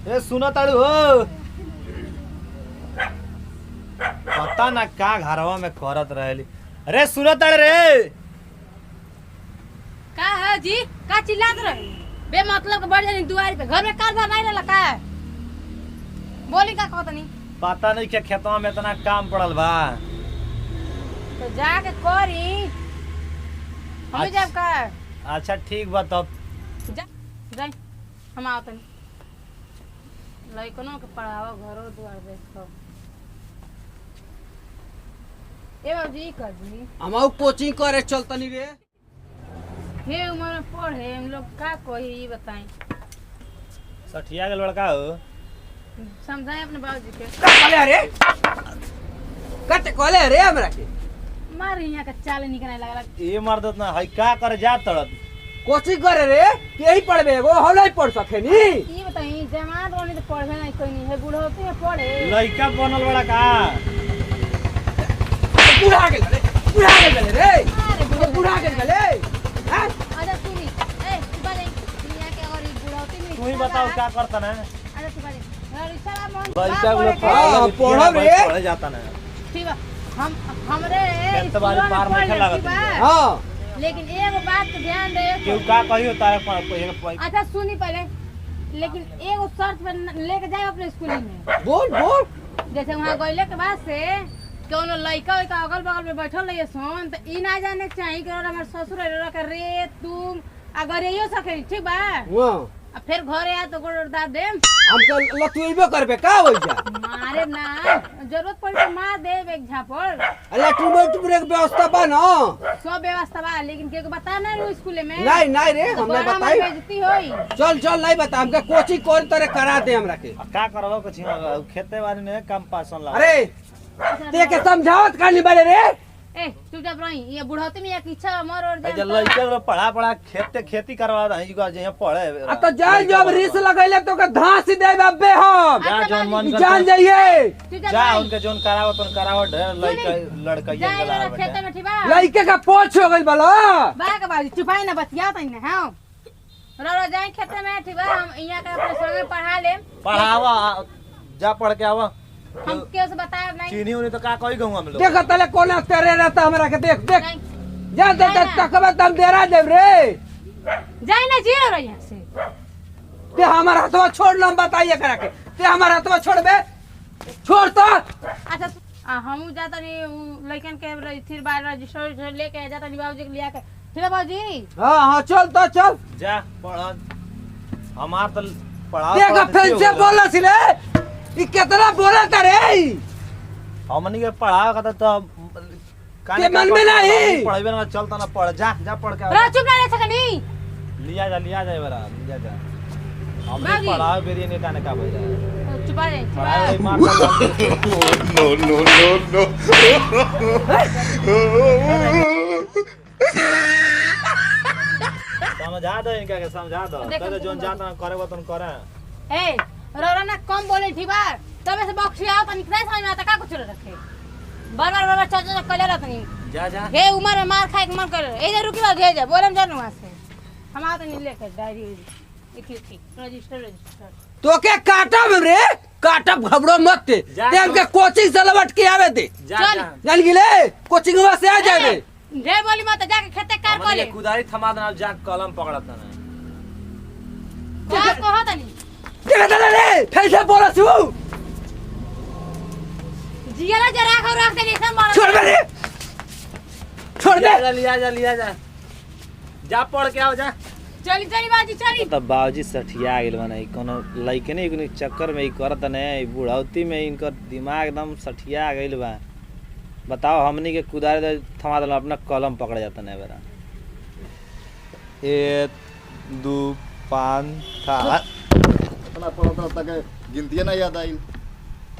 ए सुनो ताड़ू हो पता ना का घरवा में करत रहेली। अरे सुनो ताड़ रे का है जी का चिल्लात रहे बे मतलब के बढ़ जानी दुआरी पे घर में कारदार नहीं रहला का बोली का कहत नहीं पता नहीं क्या खेतवा में इतना काम पड़ल बा तो जाके करी हम जब का अच्छा ठीक बा तब जा जाई हम आवत नहीं लइकनो के पढ़ावा घरो दुआर देखो ए बाबूजी कर दी हम कोचिंग करे चलतनी रे हे उम्र में पढ़े हम लोग का कोई ये बताएं सठिया के लड़का हो समझाएं अपने बाबूजी के कहले अरे कट कहले अरे हमरा के मार यहाँ का चाल निकलने लगा ये मर्दत ना है का करे जा तड़त कोचिंग करे रे यही पढ़बे वो हम नहीं पढ़ सके नी ये बताई जमात वाली तो पढ़े नहीं कोई नहीं है बूढ़ा होते हैं पढ़े लड़का बनल बड़ा का बुढ़ा गेल रे अरे बुढ़ा गेल हैं आजा तू भी ए तू बाजे यहाँ के और बूढ़ा होते नहीं तू ही बताओ क्या करता ना आजा तू बाजे अरे साला मन लड़का लोग हाँ, पढ़ब रे। पढ़े जाता ना ठीक है हम हमरे खेत बाड़ी पार में खेला लगती है। हां लेकिन एगो बात के ध्यान दे क्यों का कहियो तारे अच्छा सुनी पहले लेकिन एगो शर्त पे लेके जाए अपने स्कूल में बोल जैसे वहाँ गइले के बाद से कोनो लइका उइका अगल बगल में बैठल रहिए सोन तो ई ना जाने के चाहिए कि हमारे ससुर के रे तुम अगर यो सके ठीक बा हां अब फिर घरे आ तो गोड़ दाब देम हम तो लतुइबे करबे का होई जा मारे ना जरूरत पड़ी तो मार देब एक झापड़ अल्लाह टूबे एक व्यवस्था बा ना सब व्यवस्था बा लेकिन के बता ना रू स्कूल में नहीं रे हमने बताई बेइज्जती होई चल नहीं बता हमके कोचिंग कोन तरह करा दे हमरा के का करबो कुछ खेते बाड़ी में काम पासन ला अरे ते के समझावत करनी बारे रे ए चुपचाप रही ये बुढ़ाते में एक इच्छा मर और ए लइका लोग पढ़ा खेती करवा दही जो जे पढ़े आ तो जान जब रिस लगैले तो के धांस दे अबे हम जा जोन मन जान जाइए जा उनके जोन करावत ढेर लइका लड़का ये जा गला खेत में ठीबा लइके का पोछ हो गइल बला बा के बाजी चुपाई ना बतिया तई ना हां रो जाए खेत में ठीबा हम इया के अपने संगे पढ़ा ले पढ़ावा जा पढ़ के आवा हम केस बताए नहीं चीनी उनी तो का कही गऊ हम लोग देख तले कोना तेरे रहता हमरा के देख नहीं जा दे तकबे तम देरा देव रे जाई ना जी रो यहां से ते हमर हाथवा छोड़ लम बताइए करा के ते हमर हाथवा छोड़बे छोड़ तो अच्छा हम जाता नहीं लइकन के फिर बार रजिस्टर लेके जाता नहीं बाबूजी के लिया के ठीक है बाबूजी हां चल जा पढ़ हमार तो पढ़ाओ देख फिर से बोला सिले ई कितना बोला करे हमनी के पढ़ाओ का तो के मन में नहीं पढ़ाई ना चलता ना पढ़ जा पढ़ के रो चुप ना रह सकनी लिया जा बरा लिया जा हमने बागी। पढ़ाओ बेरी ने काने का भइला चुपा रे पढ़ाई मार समझा दो इनका के समझा दो तो जोन जाता करे वो तुम करे ए रोरा ना कम बोले ठीक बा तबे से बक्सी आओ तनी नहीं समझ में आता का कुछ रखे बार चाचा कले रखनी जा हे उम्र में मार खाए के मन कर ए जे रुकी बा भेज बोलम जानू वहां से हम आ तनी लेके डायरी एक रजिस्टर तो के काटब रे काटब घबरो मत ते हमके कोचिंग से लौट के आवे दे चल जान गिले कोचिंग में से आ जावे ढेर बोली मत जाके खेते कार हमने कोले कुदारी थमा देना जा कलम पकड़ता ना क्या कहो तनी देख रे फिर से बोला सु जियाला जरा को रख दे सब मार छोड़ दे छोड़ दे लिया जा पढ़ के आओ जा चली बाजी चली तब बाबूजी सठिया गेल बना कोनो लइके ने इकनी चक्कर में ई करत ने बुढ़ौती में इनकर दिमाग एकदम सठिया गेल बा बताओ हमनी के कुदारी दे थमा देला अपना कलम पकड़ जाता ने बेरा 1 2 5 7 अपना पढ़ता तक गिनती ना याद आई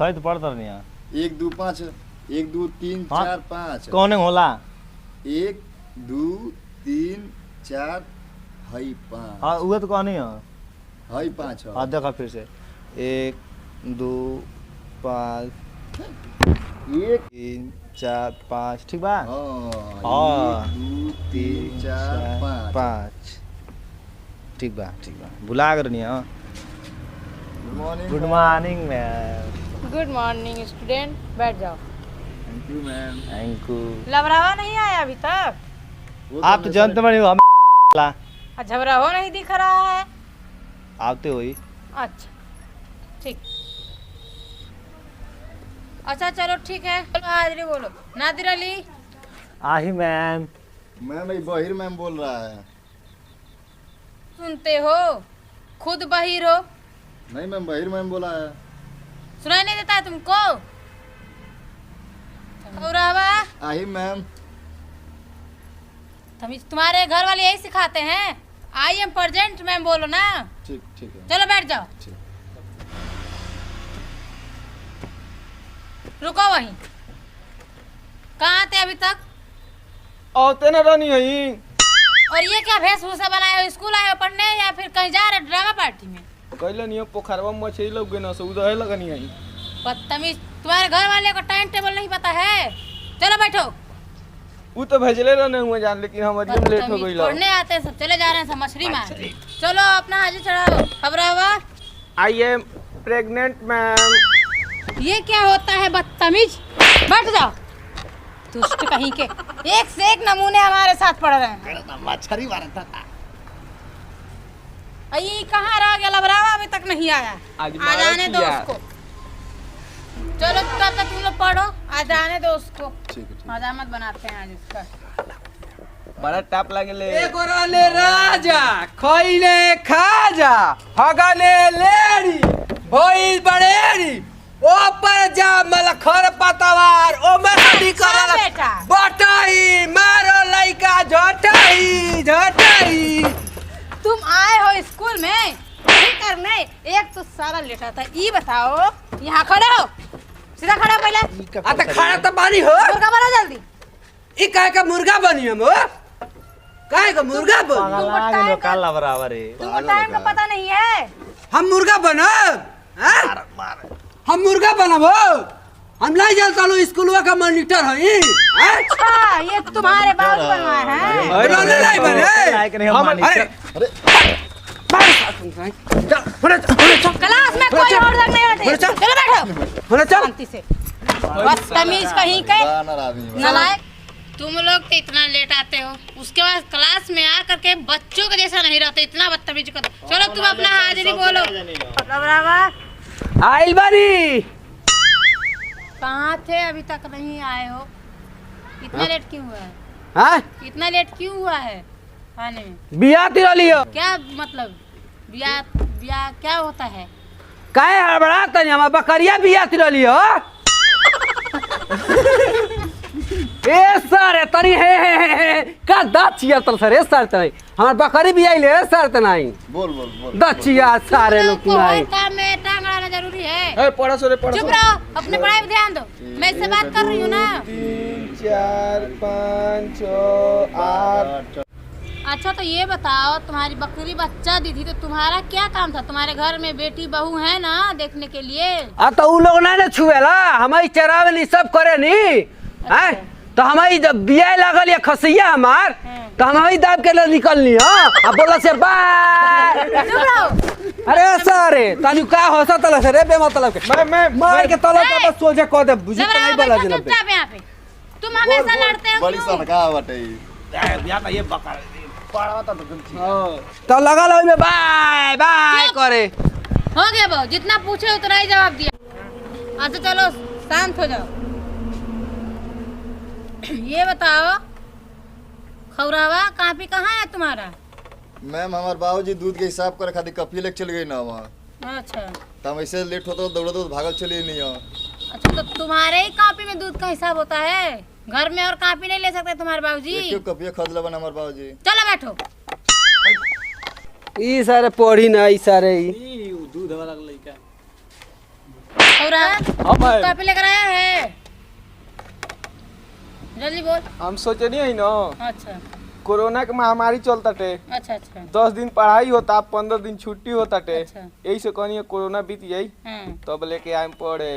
तई तो पढ़त नहीं 1 2 5 1 2 3 हाँ? 4 5 कौन होला 1 2 3 4 हई 5 हां उहे तो कहनी है हई 5 हां देखा फिर से 1 2 5 1 3 4 5 ठीक बा हां 2 3 4 5 5 ठीक बा भुला गरनी हां morning. Good morning ma'am. Good morning student, बैठ जाओ। Thank you ma'am. Thank you. लबरावा नहीं आया अभी तक? आप तो जानते बड़े हो हम झबरा हो नहीं दिख रहा है। आते हुई। अच्छा ठीक। अच्छा चलो ठीक है, चलो हाजिरी बोलो। नादिर अली। आही मैम। मैम ये बहिर मैम बोल रहा है। सुनते हो? खुद बहिर हो? नहीं मैम, बहिर मैम बोला है। सुनाई नहीं देता है तुमको? गौरवा, आही मैम। तुम्हारे घर वाले यही सिखाते हैं? आई एम प्रेजेंट मैम बोलो ना। ठीक ठीक है। चलो बैठ जाओ। ठीक। रुको वहीं। कहाँ थे अभी तक? औते न रहनी है। और ये क्या वेशभूषा बनाए हो? स्कूल आए हो पढ़ने या फिर कहीं जा रहे ड्रामा पार्टी में? कहले नहीं पोखरवा में मछली लग गई ना से उधर लगनी है। बदतमीज, तुम्हारे घर वाले को टाइम टेबल नहीं पता है? चलो बैठो। वो तो भेजले रहने हुए जान, लेकिन हमारी लेट हो गई। पढ़ने आते हैं सब, चले जा रहे हैं सब मछली मार। चलो अपना हाजिर चढ़ाओ। खबरावा, आई एम प्रेग्नेंट मैम। ये क्या होता है बदतमीज? बैठ जाओ। दुष्ट कहीं के, एक से एक नमूने हमारे साथ पढ़ रहे हैं। मछली मारा था। ये कहाँ रह गया लबरावा? अभी तक नहीं आया। आज आ जाने दो मारा उसको। चलो तब तक तुम लोग पढ़ो, आ जाने दो उसको। ठीक है। हजामत बनाते हैं आज इसका। बड़ा टाप लागले। एक रहले राजा खइले खाजा हगले लेडी भइल बड़ेरी ऊपर जा मल खर पतवार ओ मस्ती करल अच्छा बेटा। बटाई मारो लइका झटाई झटाई। तुम आए हो स्कूल में नहीं करने, एक तो सारा लेटा था। ये बताओ, यहाँ खड़े हो, सीधा खड़े हो पहले। आ त खड़ा त बानी हो। मुर्गा बनो जल्दी। ई काहे का मुर्गा बनी हम हो? काहे का मुर्गा बनी? पागल आ गेलो काला बराबर है। तुमको टाइम का पता नहीं है? हम मुर्गा बनब? हैं? हम मुर्गा बनब हो? हम नहीं जानता लो स्कूलवा का मॉनिटर हई। हैं? अच्छा, ये तुम्हारे बाबू बनवाए हैं? बनने नहीं बने। लायक नहीं हम अरे अरे क्लास में कोई और तक नहीं बैठे। चल। चलो बैठो बोले चल। शांति से। बदतमीज कहीं के, बानर आदमी है। नालायक। तुम लोग तो इतना लेट आते हो, उसके बाद क्लास में आकर के बच्चों के जैसा नहीं रहते, इतना बदतमीज करते। चलो तुम अपना हाजिरी बोलो। आइल बानी। कहाँ थे? अभी तक नहीं आए हो? इतना लेट क्यों हुआ है? हाँ? इतना लेट क्यों हुआ है आने में? बिया तिरली हो। क्या मतलब? ब्याह ब्याह क्या होता है? काहे हड़बड़ा तनी हम बकरिया बिया तिरली हो। ए सर तनी हे का दाचिया तर सर ए सर तनी हमार बकरी बिया ले सर तनाई बोल बोल बोल। दाचिया सारे लोग नहीं। काम में टांग अड़ाना जरूरी है। ए पढ़ो सो रे पढ़ो। चुप रहो, अपने पढ़ाई पे ध्यान दो। मैं इससे बात कर रही हूँ ना। 3 4 5 6 8। अच्छा तो ये बताओ, तुम्हारी बकरी बच्चा दी थी तो तुम्हारा क्या काम था? तुम्हारे घर में बेटी बहू है ना देखने के लिए? आ तो उ लोग ना छुएला, हमारी चरावे नी सब करे नी। हैं? तो हमारी जब बिया लागल या खसिया हमार तो हमारी दाब के ले निकलनी हां। अब बोला से बाय। चुप रहो। अरे सारे तनु का हंसा तला से रे बेमतलब के मैं मार के तला का बस सोचे कह दे बुझी तो नहीं बोला जनाब। चुपचाप यहाँ पे। तुम हमेशा लड़ते हो बड़ी क्यों? सनका बटे। या तो ये बकर पढ़वा तो तो लगा लो में बाय बाय करे। हो गया बहु, जितना पूछे उतना ही जवाब दिया। अच्छा चलो शांत हो जाओ। ये बताओ खौरावा, कापी कहाँ है तुम्हारा? मैम हमारे बाबूजी दूध के हिसाब करे खातिर कपिया लेके चल गई ना वहाँ। अच्छा तो हम ऐसे लेट होता दौड़ते भागल चली नहीं हो। अच्छा, तो तुम्हारे ही कापी में दूध का हिसाब होता है? घर में और कापी नहीं ले सकते तुम्हारे बाबूजी? क्यों कपिया खरीद लेबन हमारे बाबूजी। चलो बैठो। ई सारे पढ़ी ना ई सारे ई दूध वाला लड़का। खौरा कापी लेकर आया है? जल्दी बोल। हम सोचे नहीं है ना, अच्छा कोरोना के महामारी चलता टे। अच्छा अच्छा 10 दिन पढ़ाई होता, 15 दिन छुट्टी होता टे। अच्छा। यही से कहनी है कोरोना बीत जाई हाँ। तब लेके आए पढ़े।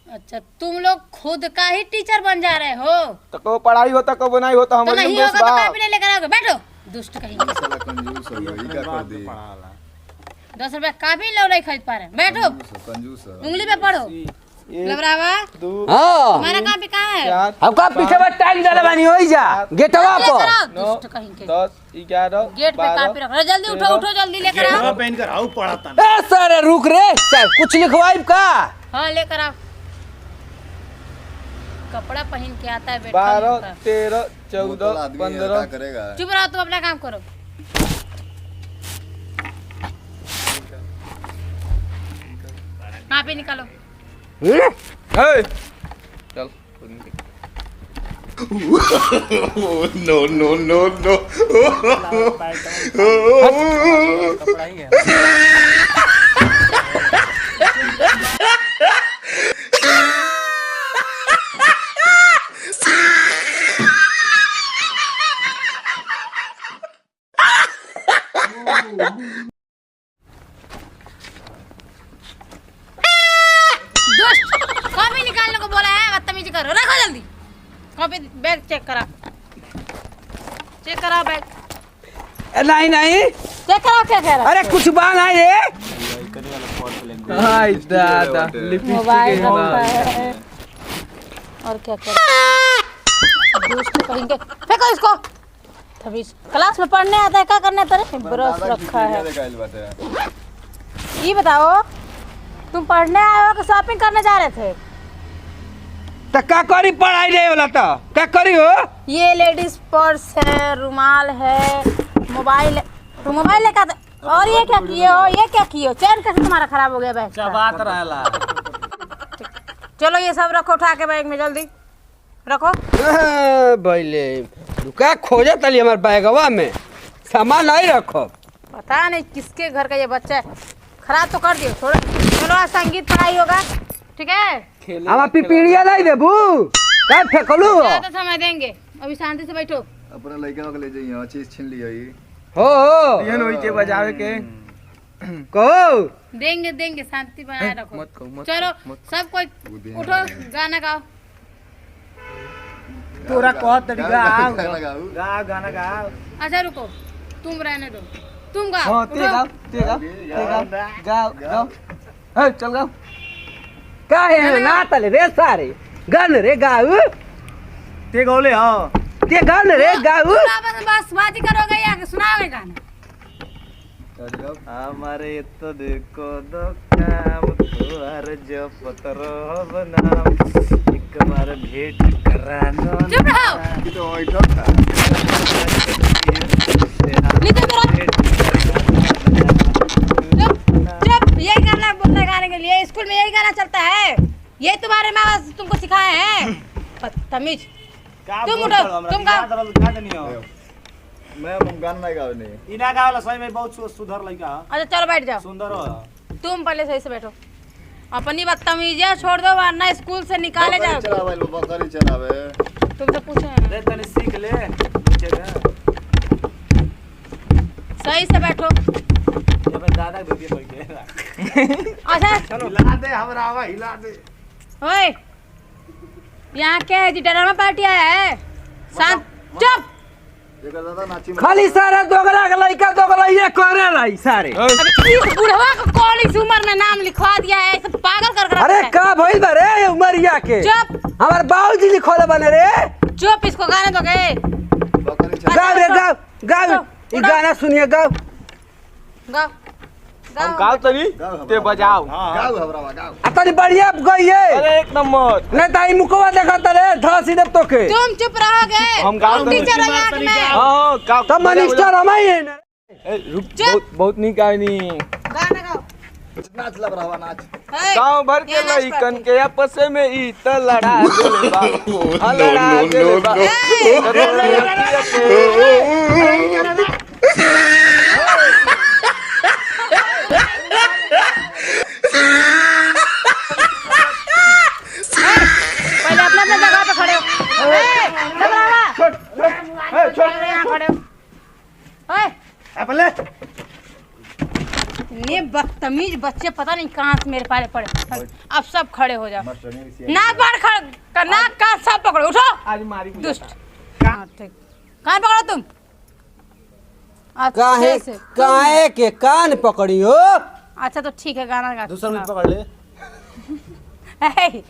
अच्छा, तुम लोग खुद का ही टीचर बन जा रहे हो? तो कब पढ़ाई होता कब नहीं होता तो हमारे नहीं देश होगा तो बा। कापी नहीं लेकर आओगे। बैठो दुष्ट कहीं के। साला कंजूस हो गई, क्या कर दी। 10 रुपया काफी लो नहीं खरीद पा रहे। बैठो, कंजूस है। उंगली पे पढ़ो। लबरावा हाँ हमारा काम पे कहाँ है? अब का पीछे में टाइम डाले बानी होई जा गेटवा लेकर पर। आओ, दुष्ट कहीं के। 10 11 गेट पे कापी रख रहे। जल्दी उठो उठो, जल्दी लेकर आओ। पहन कर आओ पढ़ाता ए सर रुक रे सर कुछ लिखवाइब का। हाँ लेकर आओ। कपड़ा पहन के आता है बेटा। 12 13 बोतल 14 आदमी है, 15 क्या करेगा? चुप रहो, तुम अपना काम करो। कापी निकालो। हे चल नो नो नो नो। कपड़ा ही है। दुष्ट, कॉपी निकालने को बोला है, बदतमीजी करो। रखो जल्दी कॉपी। बैग चेक करा, चेक करा बैग। नहीं नहीं चेक करा क्या कह रहा है। अरे कुछ बात नहीं रे। हाय दादा लिपस्टिक मोबाइल रखा है और क्या कर दोस्त कहेंगे फेंको इसको। तभी क्लास में पढ़ने आता है, क्या करने आता है? ब्रश रखा है। ये बताओ, तुम पढ़ने आए हो कि शॉपिंग करने जा रहे थे? तो का करी पढ़ाई नहीं होला तो क्या करी हो। ये लेडीज पर्स है, रुमाल है, मोबाइल है। तो मोबाइल लेकर आते- और ये क्या किए हो? ये क्या किए हो? चैन कैसे तुम्हारा खराब हो गया बैग का? बात रहला। चलो ये सब रखो, उठा के बैग में जल्दी रखो। बैले रुका खोजे तली हमारे बैगवा में सामान नहीं रखो। पता नहीं किसके घर का ये बच्चा है, खराब तो कर दियो थोड़ा। चलो आज संगीत पढ़ाई होगा, ठीक है? हम पिपीड़िया नहीं देबू का फेंकलू ज्यादा समय देंगे, अभी शांति से बैठो। अपना लड़का के ले जाइए, चीज छीन लिया ये। हो यन होई के बजावे के कहो देंगे देंगे, शांति बनाए रखो। मत कहो, मत चलो मत सब कोई उठो, गाना गाओ। तोरा कहत तरीका आओ लगाऊ। गा गाना गा। अच्छा रुको, तुम रहने दो, तुम गाओ। हां ते गाओ ते गाओ ते गाओ गाओ गाओ हे चल गाओ का है ना तले रे सारे गन रे गाऊ ते गौले हां। ते गन रे गाऊ बस बाजी करोगे या सुनाओगे गाना? हमारे तो देखो दो काम तोहर जो पतरो बनाम एक बार भेंट करानो। चुप रहो। ये तो आइटम था। नीचे उतरो। चुप, यही करना है बोलने गाने के लिए। स्कूल में यही गाना चलता है, ये तुम्हारे माँ बाप तुमको सिखाए हैं? बदतमीज। तुम उठो, तुम गाओ। मैं गाना नहीं गावे नहीं। इना गावला सही में बहुत सुधर लइका। अच्छा चलो बैठ जाओ। सुंदर हो। तुम पहले सही से बैठो। अपनी बदतमीजियां छोड़ दो वरना स्कूल से निकाले बकरी जाओगे। चलावे लो, बकरी चलावे। तुमसे पूछे हैं ना। रे तने सीख ले नीचे का। सही से बैठो। ये मैं दादा दे दिए के। अच्छा चलो हिला दे हमरा आवा हिला दे। ओए, यहाँ क्या है जी? ड्रामा पार्टी आया है? शांत चुप। ये कर दादा नाची मत। खाली सारा दोगला के लइका दोगला ये करे रही सारे। अबे इस बुढ़वा को कौन इस उम्र में नाम लिखवा दिया है? सब पागल कर रखा अरे है। का भइल बा रे उमरिया के। चुप हमार बाबूजी लिखोले बने रे। चुप, इसको गाने दोगे? बकरी चलावे। गाओ रे गाओ गाओ उठो, ई गाना सुनिए गाओ। गाओ हम गाओ तनी ते बजाओ गाऊ हमरा गाऊ। अतनी बढ़िया गइए अरे एक नंबर नहीं ताई मुकवा देखा तले धासी देव तो के। तुम चुप रहोगे? हम गाओ तनी। टीचर हो यहाँ के मैं। हां गाओ तब मिनिस्टर हमाई है ना। रुक बहुत बहुत नी गानी गाना गाओ। नाच लब रहा नाच। हे, गांव भर के ये नाच लइकन करते। के आपस में ई त लड़ा देले बा आ लड़ा देले बा पहले अपने अपने जगह पे खड़े हो। ए, घबरावा। यहाँ खड़े हो। ओए, पहले ये बदतमीज बच्चे पता नहीं कहाँ से मेरे पाले पड़े। अब सब खड़े हो जाओ। नाक बाहर खड़े, नाक कान सब पकड़ो। उठो आज मारी दुष्ट। हाँ, ठीक। कहाँ पकड़ो तुम? काहे से काहे के कान पकड़ियो। अच्छा तो ठीक है गाना गा दूसरा मिनट पकड़ ले। ए,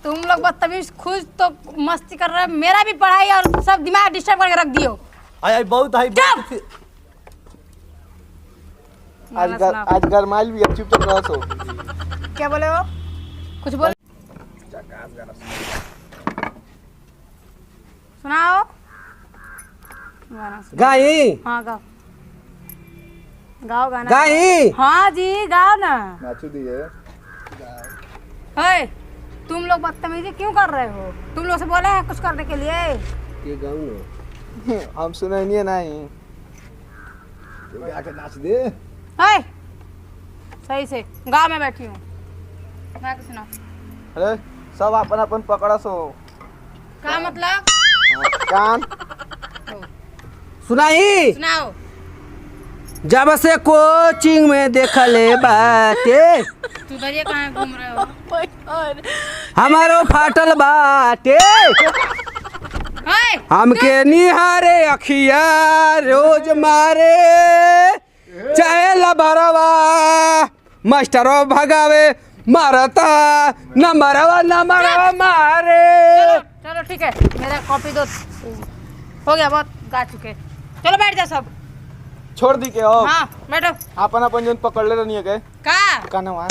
तुम लोग बदतमीज खुद तो मस्ती कर रहे हो, मेरा भी पढ़ाई और सब दिमाग डिस्टर्ब करके रख दियो। आई बहुत आई चुप! आज गरमाइल भी अब चुपचाप रहो सो। क्या बोले हो? कुछ बोले? सुनाओ गाना सुनाओ। गाई हाँ गाओ गाओ गाना। गाई हाँ जी गाओ ना। नाचू दिए। हे, तुम लोग बदतमीजी क्यों कर रहे हो? तुम लोग से बोले हैं कुछ करने के लिए? के गाऊं ना। हम सुने नहीं। आके नाच दे। हे, सही से गाँव में बैठी हूँ, गा के सुनाओ। अरे सब अपन अपन पकड़ा सो। क्या मतलब? कान सुनाई। सुनाओ। जब से कोचिंग में देखले बाटे तू दरिया कहाँ घूम रहे हो? हमारो फाटल बाटे हे, हमके निहारे अखिया रोज मारे चाहे लबरवा मास्टरो भगावे मारता नंबरवा मारे। चलो ठीक है, मेरा कॉपी दो। हो गया, बहुत गा चुके। चलो बैठ जाओ सब। छोड़ दी के हो। हाँ बैठो। अपन अपन जोन पकड़ ले रहनी है के का कानवा।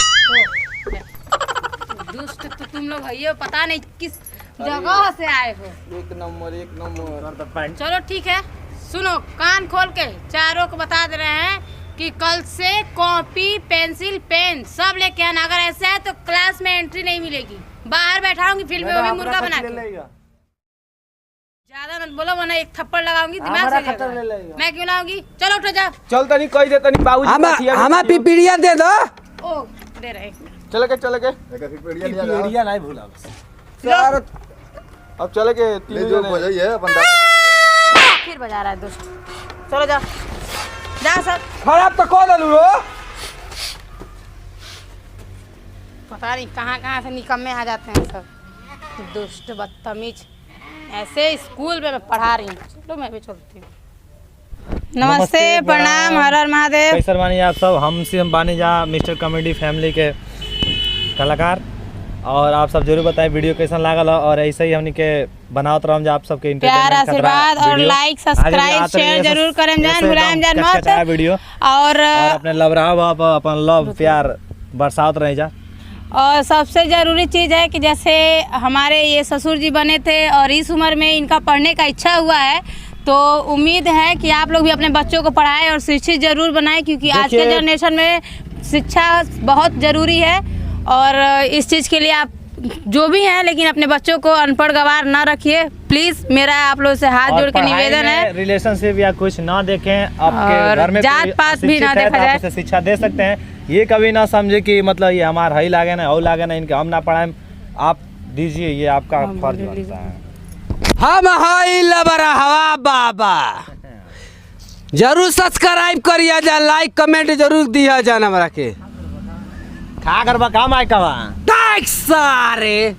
दुष्ट तो तुम लोग है, पता नहीं किस जगह से आए हो। एक नंबर। चलो ठीक है, सुनो कान खोल के, चारों को बता दे रहे हैं कि कल से कॉपी पेंसिल पेन सब लेके आना। अगर ऐसा है तो क्लास में एंट्री नहीं मिलेगी, बाहर बैठाऊंगी फील्ड में, वो भी मुर्गा बना के। ज्यादा मत बोलो वरना एक थप्पड़ लगाऊंगी दिमाग से लेगा। मैं क्यों लाऊंगी? चलो उठो जाओ। चल तनी कह दे तनी बाबूजी हमा पिपीड़िया दे दो। ओ दे रहे। चले के एक पिपड़िया लिया जाओ। पीड़िया नहीं भूला। यार अब चले के ले तीन जो जने। बजाइए अपन दादा। फिर बजा रहा है दुष्ट। चलो जाओ जाओ सब। खराब तो कौन दलू रो। पता नहीं कहाँ से निकम्मे आ जाते हैं सब, दुष्ट बदतमीज। ऐसे स्कूल में मैं पढ़ा रही हूँ। चलो मैं भी चलती हूँ। नमस्ते प्रणाम, हर हर महादेव। कैसे बानी आप सब? हम बानी जा मिस्टर कॉमेडी फैमिली के कलाकार, और आप सब जरूर बताएं वीडियो कैसा लागल हो, और ऐसे ही हमनी के बनावत रहम जा आप सबके प्यार आशीर्वाद और लाइक सब्सक्राइब शेयर जरूर करें जान, भुलाएं जान मत। वीडियो और अपने लव रहा अपन लव प्यार बरसात रह जा। और सबसे ज़रूरी चीज़ है कि जैसे हमारे ये ससुर जी बने थे और इस उम्र में इनका पढ़ने का इच्छा हुआ है, तो उम्मीद है कि आप लोग भी अपने बच्चों को पढ़ाएं और शिक्षित जरूर बनाएं, क्योंकि आज के जनरेशन में शिक्षा बहुत ज़रूरी है। और इस चीज़ के लिए आप जो भी हैं, लेकिन अपने बच्चों को अनपढ़ गवार ना रखिए प्लीज़। मेरा आप लोगों से हाथ जोड़ के निवेदन है। रिलेशनशिप या कुछ ना देखें, आपके और घर में जात पात भी ना देखा जाए। आप शिक्षा दे सकते हैं। ये कभी ना समझे कि मतलब ये हमारा हई लागे ना, और लागे ना, इनके हम ना पढ़ाएं। आप दीजिए, ये आपका फर्ज बनता है। हम हई लबरा हवा बाबा। जरूर सब्सक्राइब करिए जा, लाइक कमेंट जरूर दिया जाना हमरा के। खा कर बा काम आए कवा सारे